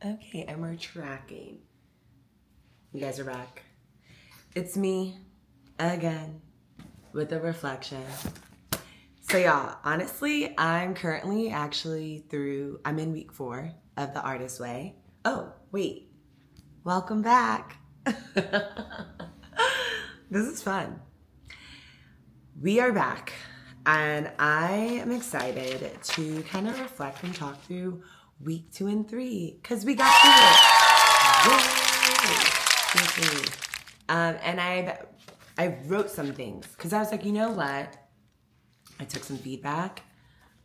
Okay, and we're tracking. You guys are back. It's me again with a reflection. So y'all, honestly, I'm currently I'm in week 4 of the Artist Way. Oh, wait. Welcome back. This is fun. We are back, and I am excited to kind of reflect and talk through week 2 and 3 because we got through it. Yay! And I wrote some things because I was like, you know what? I took some feedback.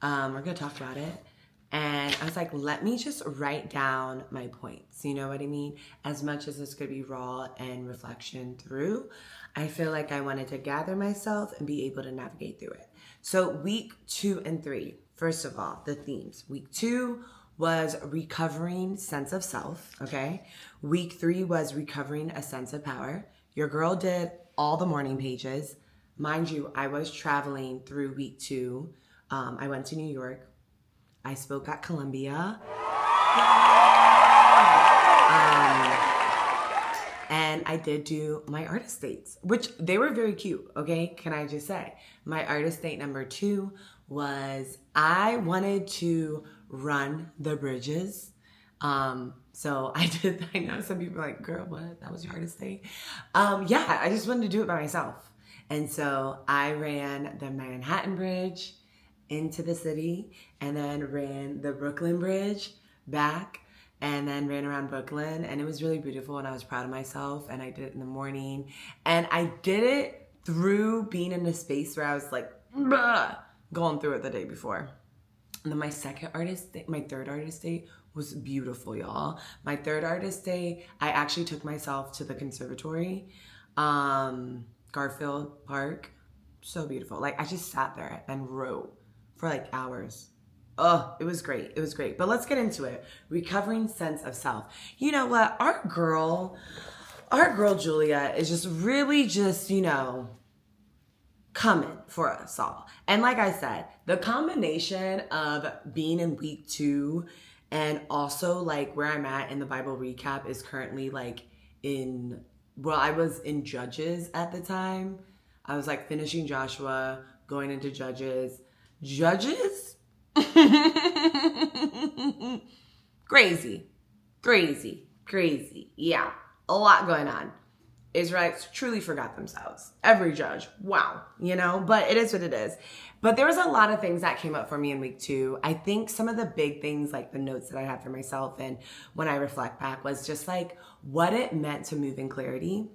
We're gonna talk about it. And I was like, let me just write down my points. You know what I mean? As much as this could be raw and reflection through, I feel like I wanted to gather myself and be able to navigate through it. So week 2 and 3, first of all, the themes. Week 2 was recovering sense of self, okay? Week 3 was recovering a sense of power. Your girl did all the morning pages. Mind you, I was traveling through week 2. I went to New York. I spoke at Columbia. And I did do my artist dates, which they were very cute, okay? Can I just say? My artist date number 2 was I wanted to run the bridges. So I did. I know some people are like, girl, what? That was your artist date? Yeah, I just wanted to do it by myself. And so I ran the Manhattan Bridge into the city, and then ran the Brooklyn Bridge back, and then ran around Brooklyn, and it was really beautiful, and I was proud of myself, and I did it in the morning, and I did it through being in a space where I was like, going through it the day before. And then my third artist date was beautiful, y'all. My third artist day, I actually took myself to the conservatory, Garfield Park. So beautiful. Like, I just sat there and wrote for like hours. Oh, it was great. It was great. But let's get into it. Recovering sense of self. You know what? Our girl Julia is just really coming for us all. And like I said, the combination of being in week 2 and also like where I'm at in the Bible recap is currently like I was in Judges at the time. I was like finishing Joshua, going into Judges. Judges? Crazy. Yeah, a lot going on. Israelites truly forgot themselves. Every judge. Wow. But it is what it is. But there was a lot of things that came up for me in week 2. I think some of the big things, like the notes that I had for myself and when I reflect back, was just like what it meant to move in clarity.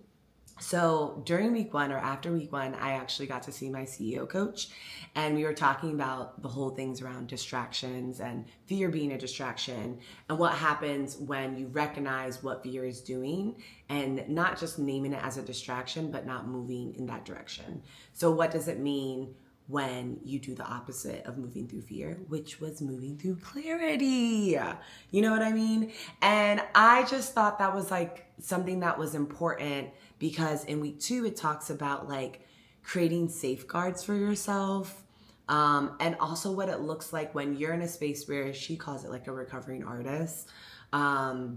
So during week 1 or after week 1, I actually got to see my CEO coach, and we were talking about the whole things around distractions and fear being a distraction and what happens when you recognize what fear is doing and not just naming it as a distraction, but not moving in that direction. So what does it mean when you do the opposite of moving through fear, which was moving through clarity? You know what I mean? And I just thought that was like something that was important, because in week 2, it talks about like creating safeguards for yourself. And also what it looks like when you're in a space where she calls it like a recovering artist,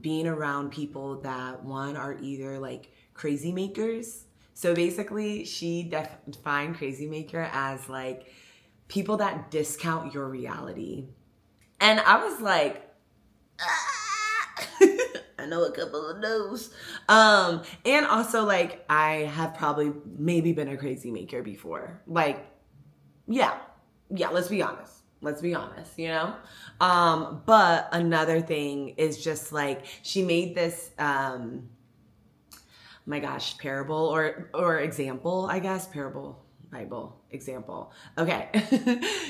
being around people that are either like crazy makers. So basically she defined crazy maker as like people that discount your reality. And I was like, I know a couple of those. And also like I have probably maybe been a crazy maker before. Like, yeah, let's be honest. But another thing is just like she made this parable or example, I guess. Parable, Bible, example. Okay.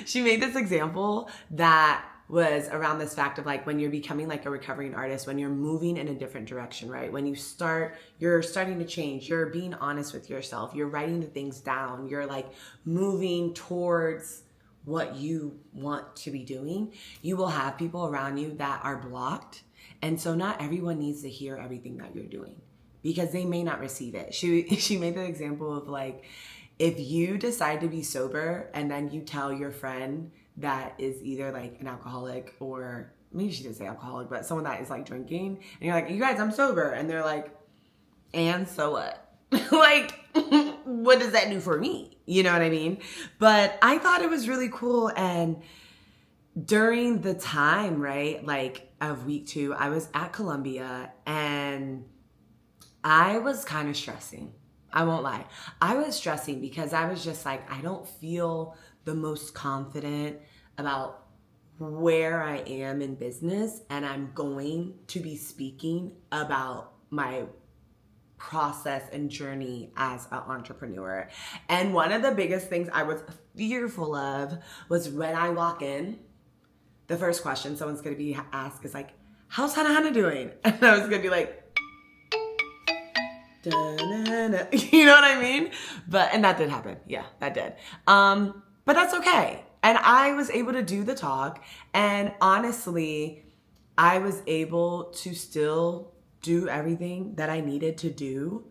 She made this example that was around this fact of like when you're becoming like a recovering artist, when you're moving in a different direction, right? When you're starting to change, you're being honest with yourself, you're writing the things down, you're like moving towards what you want to be doing, you will have people around you that are blocked. And so not everyone needs to hear everything that you're doing, because they may not receive it. She made the example of like, if you decide to be sober and then you tell your friend that is either like an alcoholic or maybe she didn't say alcoholic, but someone that is like drinking, and you're like, you guys, I'm sober. And they're like, and so what? Like, what does that do for me? You know what I mean? But I thought it was really cool. And during the time, right, like of week 2, I was at Columbia and I was kind of stressing. I won't lie. I was stressing because I was just like, I don't feel the most confident about where I am in business, and I'm going to be speaking about my process and journey as an entrepreneur. And one of the biggest things I was fearful of was when I walk in, the first question someone's going to be asked is like, how's Hannah doing? And I was going to be like, da-na-na. You know what I mean? And that did happen. Yeah, that did. But that's okay. And I was able to do the talk. And honestly, I was able to still do everything that I needed to do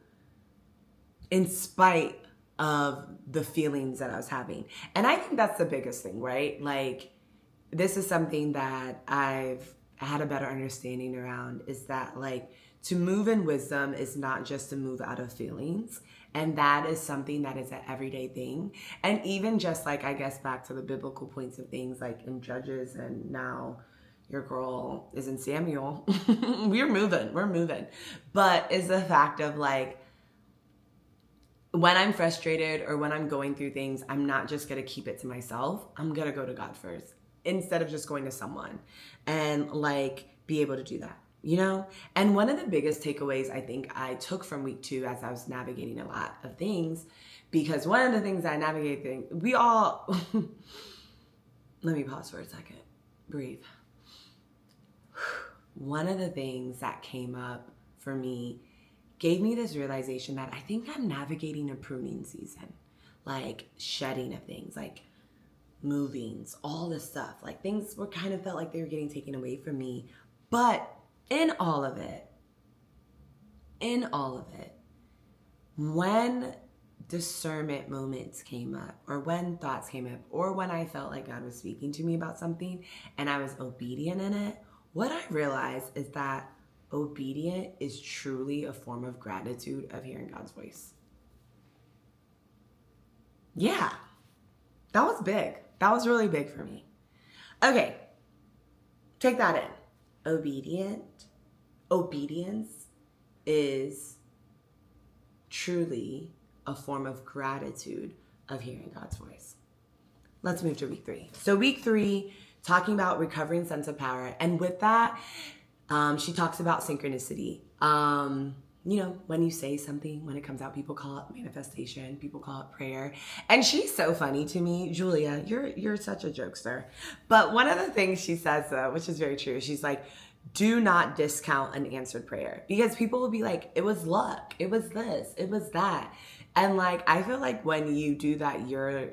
in spite of the feelings that I was having. And I think that's the biggest thing, right? Like, this is something that I've had a better understanding around, is that like, to move in wisdom is not just to move out of feelings. And that is something that is an everyday thing. And even just like, I guess back to the biblical points of things, like in Judges, and now your girl is in Samuel. We're moving. But is the fact of like, when I'm frustrated or when I'm going through things, I'm not just going to keep it to myself. I'm going to go to God first instead of just going to someone, and like be able to do that. You know? And one of the biggest takeaways I think I took from week 2 as I was navigating a lot of things, because one of the things I navigate, we all, let me pause for a second, breathe. One of the things that came up for me gave me this realization that I think I'm navigating a pruning season, like shedding of things, like movings, all this stuff, like things were kind of felt like they were getting taken away from me. But in all of it, when discernment moments came up, or when thoughts came up, or when I felt like God was speaking to me about something and I was obedient in it, what I realized is that obedient is truly a form of gratitude of hearing God's voice. Yeah, that was big. That was really big for me. Okay, take that in. Obedience is truly a form of gratitude of hearing God's voice. Let's move to week 3. So week 3, talking about recovering sense of power. And with that, she talks about synchronicity. You know, when you say something, when it comes out, people call it manifestation, people call it prayer. And she's so funny to me. Julia, you're such a jokester. But one of the things she says, though, which is very true, she's like, do not discount an answered prayer. Because people will be like, it was luck, it was this, it was that. And like, I feel like when you do that, you're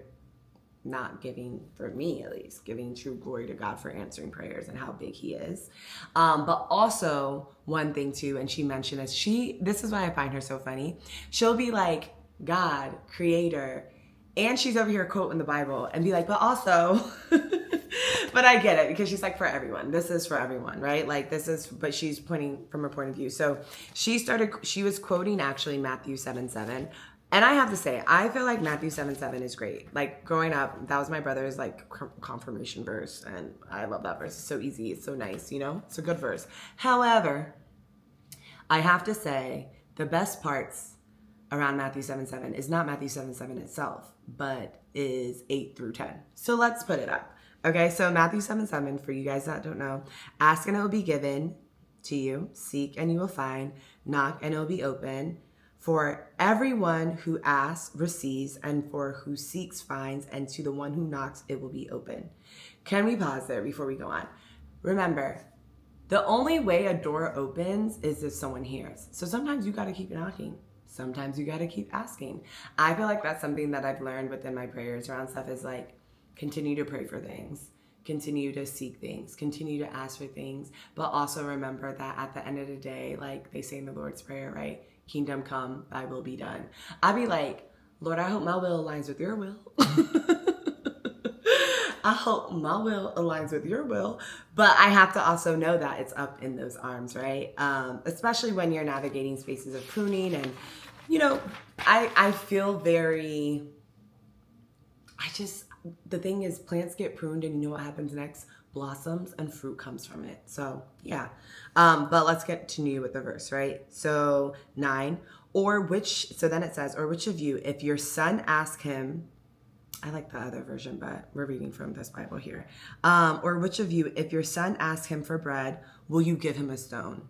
not giving, for me at least, giving true glory to God for answering prayers and how big he is. But also one thing too, and she mentioned this is why I find her so funny. She'll be like, God, creator, and she's over here quoting the Bible and be like, but also, but I get it, because she's like, for everyone, this is for everyone, right? Like this is, but she's pointing from her point of view. So she was quoting actually Matthew 7:7. And I have to say, I feel like Matthew 7:7 is great. Like growing up, that was my brother's like confirmation verse. And I love that verse. It's so easy. It's so nice, you know? It's a good verse. However, I have to say the best parts around Matthew 7:7 is not Matthew 7:7 itself, but is 8-10. So let's put it up. Okay, so Matthew 7:7, for you guys that don't know, ask and it will be given to you. Seek and you will find. Knock and it will be open. For everyone who asks receives, and for who seeks finds, and to the one who knocks it will be open. Can we pause there before we go on? Remember, the only way a door opens is if someone hears. So sometimes you got to keep knocking. Sometimes you got to keep asking. I feel like that's something that I've learned within my prayers around stuff, is like, continue to pray for things, continue to seek things, continue to ask for things, but also remember that at the end of the day, like they say in the Lord's Prayer, right? Kingdom come, thy will be done. I'd be like, Lord, I hope my will aligns with your will. I hope my will aligns with your will, but I have to also know that it's up in those arms, right? Especially when you're navigating spaces of pruning. And, I feel very, the thing is, plants get pruned and you know what happens next? Blossoms and fruit comes from it. So yeah. But let's continue with the verse, right? So 9, so then it says, or which of you, if your son asks him, I like the other version, but we're reading from this Bible here. Or which of you, if your son asks him for bread, will you give him a stone?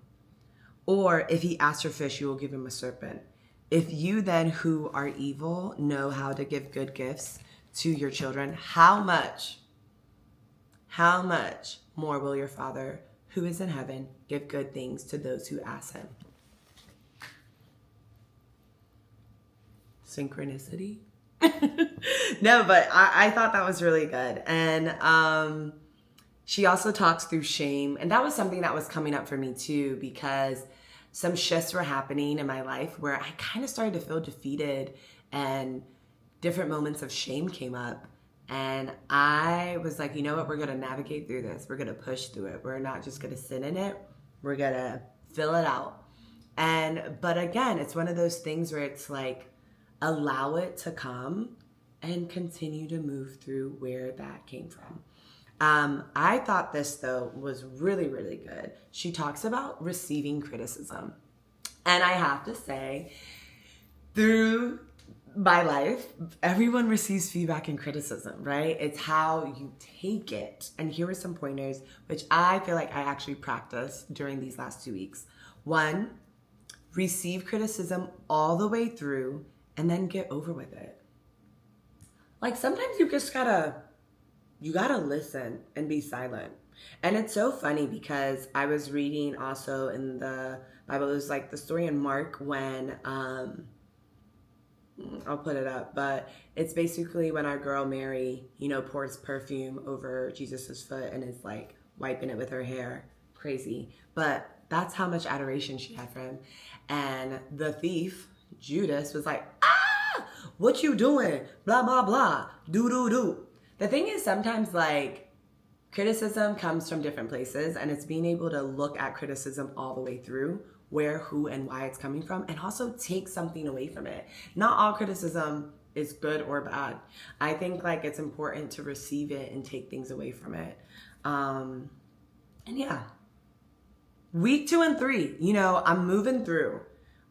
Or if he asks for fish, you will give him a serpent. If you then, who are evil, know how to give good gifts to your children, how much more will your Father who is in heaven give good things to those who ask him? Synchronicity? No, but I thought that was really good. And she also talks through shame. And that was something that was coming up for me too, because some shifts were happening in my life where I kind of started to feel defeated and different moments of shame came up. And I was like, you know what? We're going to navigate through this. We're going to push through it. We're not just going to sit in it. We're going to fill it out. But again, it's one of those things where it's like, allow it to come and continue to move through where that came from. I thought this, though, was really, really good. She talks about receiving criticism. And I have to say, through my life, everyone receives feedback and criticism, right? It's how you take it. And here are some pointers, which I feel like I actually practiced during these last 2 weeks. 1, receive criticism all the way through and then get over with it. Like sometimes you just gotta listen and be silent. And it's so funny because I was reading also in the Bible, it was like the story in Mark when, I'll put it up, but it's basically when our girl Mary, pours perfume over Jesus's foot and is like wiping it with her hair. Crazy. But that's how much adoration she had for him. And the thief, Judas, was like, what you doing? Blah, blah, blah. Do. The thing is, sometimes like criticism comes from different places, and it's being able to look at criticism all the way through, where, who, and why it's coming from, and also take something away from it. Not all criticism is good or bad. I think like it's important to receive it and take things away from it. And yeah, week 2 and 3, I'm moving through.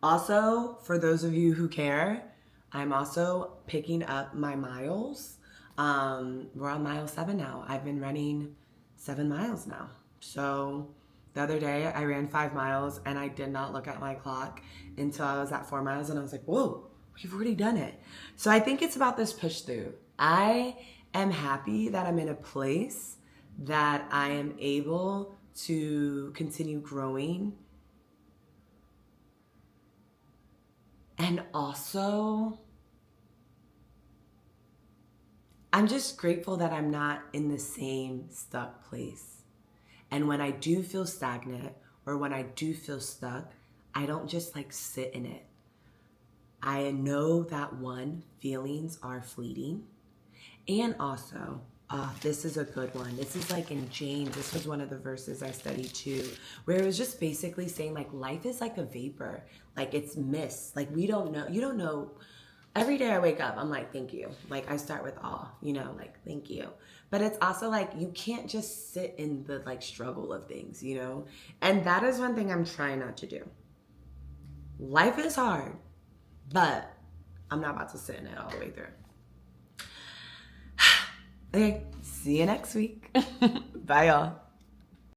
Also, for those of you who care, I'm also picking up my miles. We're on mile 7 now. I've been running 7 miles now. So the other day I ran 5 miles and I did not look at my clock until I was at 4 miles and I was like, whoa, we've already done it. So I think it's about this push through. I am happy that I'm in a place that I am able to continue growing. And also, I'm just grateful that I'm not in the same stuck place. And when I do feel stagnant or when I do feel stuck, I don't just like sit in it. I know that feelings are fleeting. And also, this is a good one. This is like in James. This was one of the verses I studied too, where it was just basically saying like life is like a vapor. Like it's mist. Like we don't know. You don't know. Every day I wake up, I'm like, thank you. Like I start with awe, like thank you. But it's also like you can't just sit in the like struggle of things, And that is one thing I'm trying not to do. Life is hard, but I'm not about to sit in it all the way through. Okay, see you next week. Bye, y'all.